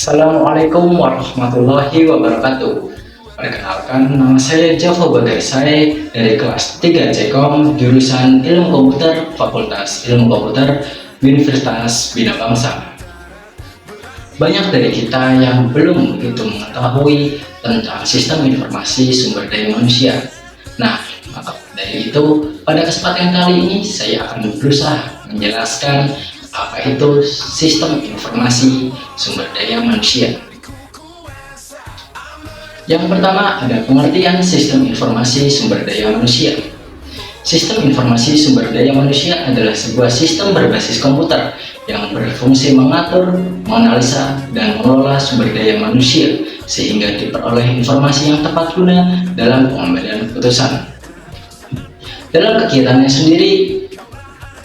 Assalamualaikum warahmatullahi wabarakatuh. Perkenalkan, nama saya Javo Bagarsai dari kelas 3 Cekom, jurusan Ilmu Komputer, Fakultas Ilmu Komputer, Universitas Bina Bangsa. Banyak dari kita yang belum begitu mengetahui tentang sistem informasi sumber daya manusia. Nah, maka dari itu, pada kesempatan kali ini saya akan berusaha menjelaskan apa itu sistem informasi sumber daya manusia. Yang pertama ada pengertian sistem informasi sumber daya manusia. Sistem informasi sumber daya manusia adalah sebuah sistem berbasis komputer yang berfungsi mengatur, menganalisa, dan mengelola sumber daya manusia sehingga diperoleh informasi yang tepat guna dalam pengambilan keputusan. Dalam kegiatannya sendiri,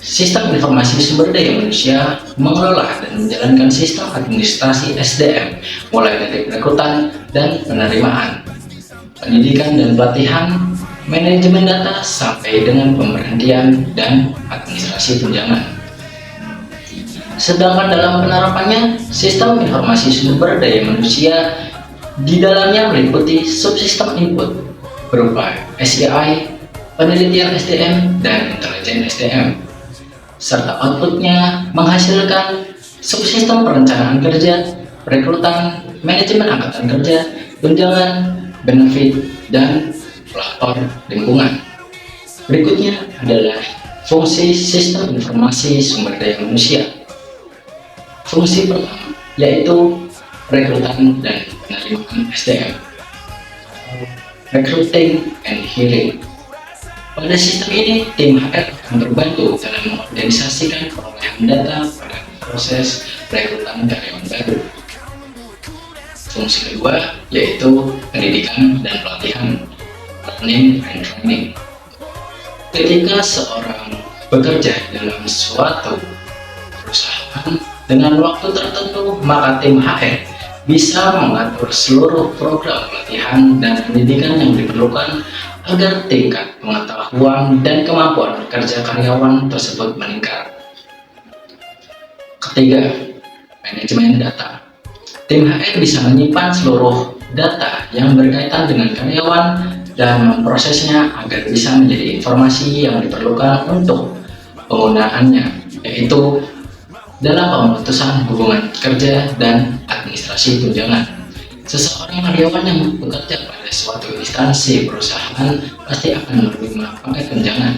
sistem informasi sumber daya manusia mengelola dan menjalankan sistem administrasi SDM, mulai dari perekrutan dan penerimaan, pendidikan dan pelatihan, manajemen data, sampai dengan pemberhentian dan administrasi tunjangan. Sedangkan dalam penerapannya, sistem informasi sumber daya manusia di dalamnya meliputi subsistem input berupa SEI, penelitian SDM, dan intelijen SDM, serta outputnya menghasilkan subsistem perencanaan kerja, perekrutan, manajemen angkatan kerja, tunjangan, benefit, dan pelapor lingkungan. Berikutnya adalah fungsi sistem informasi sumber daya manusia. Fungsi pertama yaitu rekrutan dan penerimaan SDM, recruiting and hiring. Pada sistem ini, tim HR akan terbantu dalam mengorganisasikan perolehan data pada proses rekrutan karyawan baru. Fungsi kedua yaitu pendidikan dan pelatihan, learning and training. Ketika seorang bekerja dalam suatu perusahaan dengan waktu tertentu, maka tim HR bisa mengatur seluruh program pelatihan dan pendidikan yang diperlukan agar tingkat pengetahuan dan kemampuan kerja karyawan tersebut meningkat. Ketiga, manajemen data. Tim HR bisa menyimpan seluruh data yang berkaitan dengan karyawan dan memprosesnya agar bisa menjadi informasi yang diperlukan untuk penggunaannya, yaitu dalam pemutusan hubungan kerja dan administrasi tunjangan. Seseorang karyawan yang bekerja pada suatu instansi perusahaan pasti akan menerima paket tunjangan.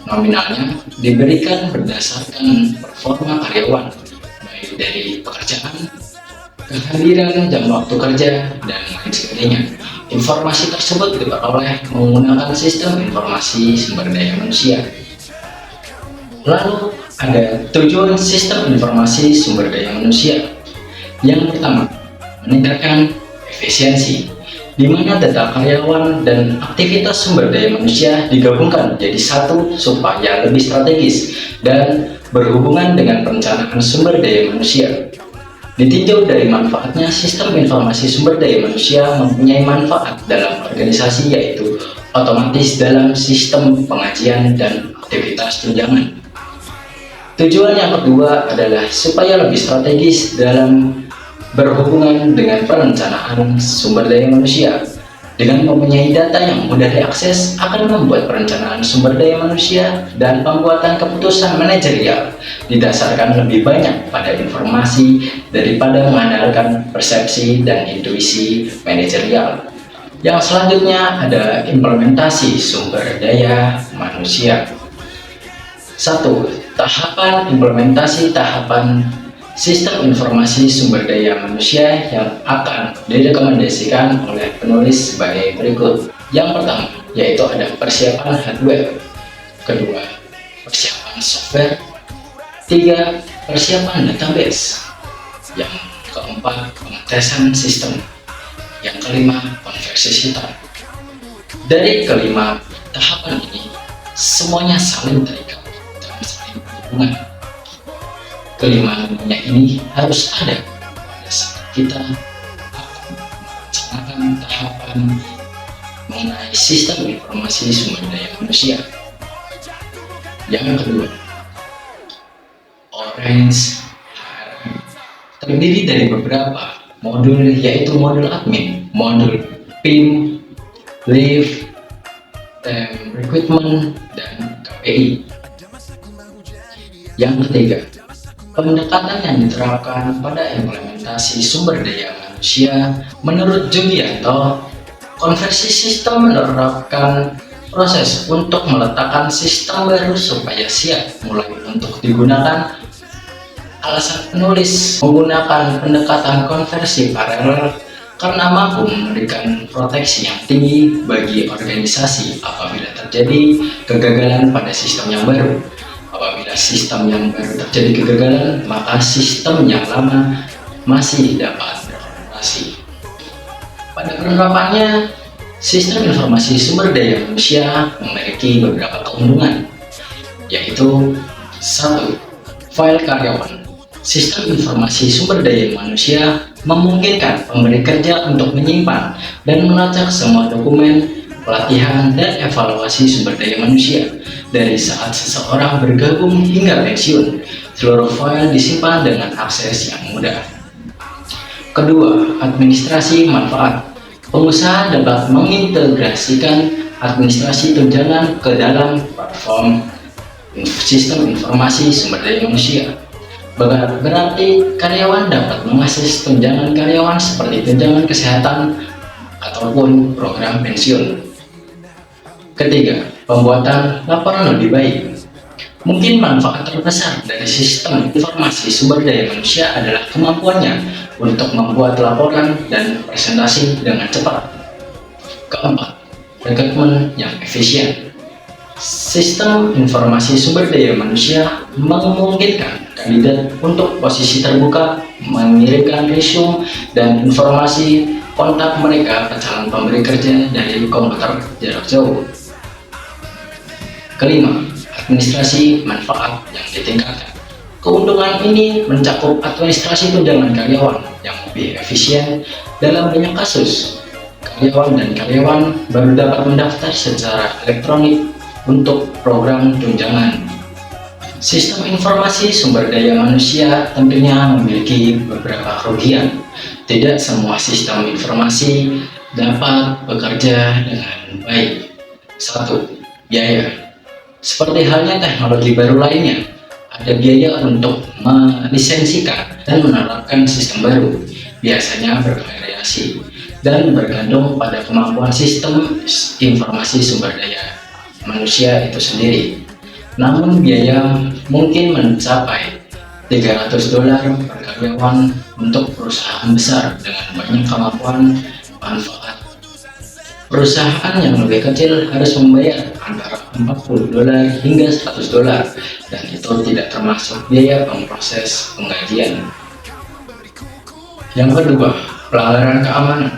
Nominalnya diberikan berdasarkan performa karyawan, baik dari pekerjaan, kehadiran jam waktu kerja, dan lain sebagainya. Informasi tersebut diperoleh menggunakan sistem informasi sumber daya manusia. Lalu ada tujuan sistem informasi sumber daya manusia. Yang pertama, meningkatkan efisiensi, di mana data karyawan dan aktivitas sumber daya manusia digabungkan menjadi satu supaya lebih strategis dan berhubungan dengan perencanaan sumber daya manusia. Ditinjau dari manfaatnya, sistem informasi sumber daya manusia mempunyai manfaat dalam organisasi, yaitu otomatis dalam sistem pengajian dan aktivitas tunjangan. Tujuan yang kedua adalah supaya lebih strategis dalam berhubungan dengan perencanaan sumber daya manusia. Dengan mempunyai data yang mudah diakses akan membuat perencanaan sumber daya manusia dan pembuatan keputusan manajerial didasarkan lebih banyak pada informasi daripada mengandalkan persepsi dan intuisi manajerial. Yang selanjutnya ada implementasi sumber daya manusia. 1. Tahapan implementasi tahapan sistem informasi sumber daya manusia yang akan direkomendasikan oleh penulis sebagai berikut. Yang pertama yaitu ada persiapan hardware, kedua persiapan software, tiga persiapan database, yang keempat pengetesan sistem, yang kelima konversi sitam. Dari kelima tahapan ini semuanya saling terikat dan saling berhubungan. Kelima-limanya ini harus ada pada saat kita akan melaksanakan tahapan mengenai sistem informasi sumber daya manusia. Yang kedua, Orange HRM terdiri dari beberapa modul, yaitu modul admin, modul PIM, Leave, Recruitment, dan KPI. Yang ketiga, pendekatan yang diterapkan pada implementasi sumber daya manusia. Menurut Julianto, konversi sistem menerapkan proses untuk meletakkan sistem baru supaya siap mulai untuk digunakan. Alasan penulis menggunakan pendekatan konversi paralel karena mampu memberikan proteksi yang tinggi bagi organisasi apabila terjadi kegagalan pada sistem yang baru. Apabila sistem yang baru terjadi kegagalan, maka sistem yang lama masih dapat beroperasi. Pada penerapannya, sistem informasi sumber daya manusia memiliki beberapa keuntungan, yaitu 1. File karyawan. Sistem informasi sumber daya manusia memungkinkan pemberi kerja untuk menyimpan dan melacak semua dokumen, pelatihan, dan evaluasi sumber daya manusia dari saat seseorang bergabung hingga pensiun. Seluruh file disimpan dengan akses yang mudah. Kedua, administrasi manfaat. Pengusaha dapat mengintegrasikan administrasi tunjangan ke dalam platform sistem informasi sumber daya manusia. Berarti karyawan dapat mengakses tunjangan karyawan seperti tunjangan kesehatan ataupun program pensiun. Ketiga, pembuatan laporan lebih baik. Mungkin manfaat terbesar dari sistem informasi sumber daya manusia adalah kemampuannya untuk membuat laporan dan presentasi dengan cepat. Keempat, rekrutmen yang efisien. Sistem informasi sumber daya manusia memungkinkan kandidat untuk posisi terbuka mengirimkan resume dan informasi kontak mereka ke calon pemberi kerja dari komputer jarak jauh. Kelima, administrasi manfaat yang ditingkatkan. Keuntungan ini mencakup administrasi tunjangan karyawan yang lebih efisien. Dalam banyak kasus, karyawan dan karyawan baru dapat mendaftar secara elektronik untuk program tunjangan. Sistem informasi sumber daya manusia tentunya memiliki beberapa kerugian. Tidak semua sistem informasi dapat bekerja dengan baik. 1. Biaya. Seperti halnya teknologi baru lainnya, ada biaya untuk melisensikan dan menerapkan sistem baru. Biasanya bervariasi dan bergantung pada kemampuan sistem informasi sumber daya manusia itu sendiri. Namun biaya mungkin mencapai $300 per karyawan untuk perusahaan besar dengan banyak kemampuan manfaat. Perusahaan yang lebih kecil harus membayar antara $40 hingga $100, dan itu tidak termasuk biaya pemproses penggajian. Yang kedua, pelanggaran keamanan.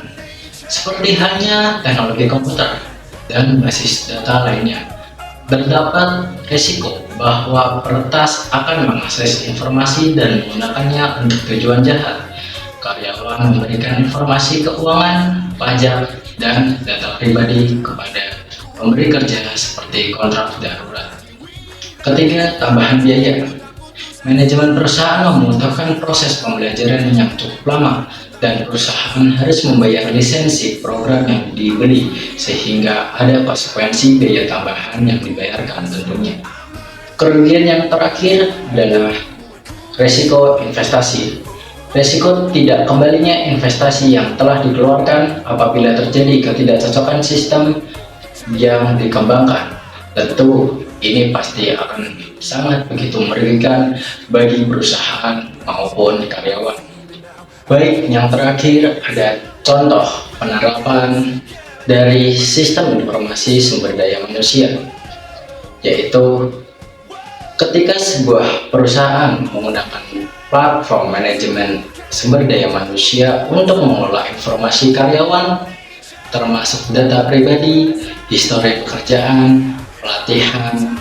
Seperti halnya teknologi komputer dan basis data lainnya, terdapat risiko bahwa peretas akan mengakses informasi dan menggunakannya untuk tujuan jahat. Karyawan memberikan informasi keuangan, pajak, dan data pribadi kepada pemberi kerja seperti kontrak darurat. Ketiga, tambahan biaya. Manajemen perusahaan membutuhkan proses pembelajaran yang cukup lama, dan perusahaan harus membayar lisensi program yang dibeli, sehingga ada konsekuensi biaya tambahan yang dibayarkan tentunya. Kerugian yang terakhir adalah risiko investasi. Risiko tidak kembalinya investasi yang telah dikeluarkan apabila terjadi ketidakcocokan sistem yang dikembangkan. Tentu ini pasti akan sangat begitu merugikan bagi perusahaan maupun karyawan. Baik, yang terakhir ada contoh penerapan dari sistem informasi sumber daya manusia, yaitu ketika sebuah perusahaan menggunakan platform manajemen sumber daya manusia untuk mengelola informasi karyawan, termasuk data pribadi, histori pekerjaan, pelatihan,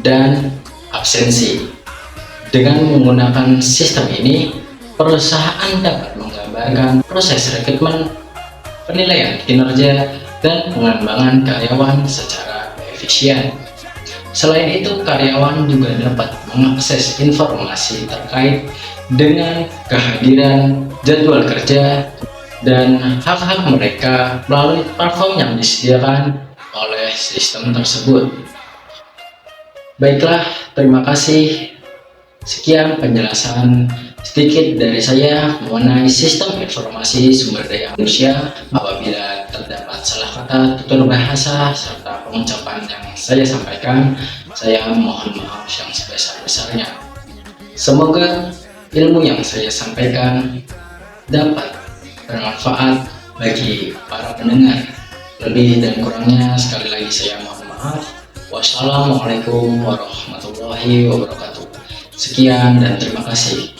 dan absensi. Dengan menggunakan sistem ini, perusahaan dapat menggambarkan proses rekrutmen, penilaian kinerja, dan pengembangan karyawan secara efisien. Selain itu, karyawan juga dapat mengakses informasi terkait dengan kehadiran, jadwal kerja, dan hak-hak mereka melalui platform yang disediakan oleh sistem tersebut. Baiklah, terima kasih. Sekian penjelasan sedikit dari saya mengenai sistem informasi sumber daya manusia. Apabila terdapat salah kata, tutur bahasa, serta pengucapan yang saya sampaikan, saya mohon maaf yang sebesar-besarnya. Semoga ilmu yang saya sampaikan dapat bermanfaat bagi para pendengar. Lebih dan kurangnya sekali lagi saya mohon maaf. Wassalamualaikum warahmatullahi wabarakatuh. Sekian dan terima kasih.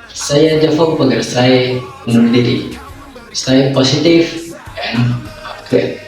Saya Javo Pegersai undur diri. Stay positive and upgrade.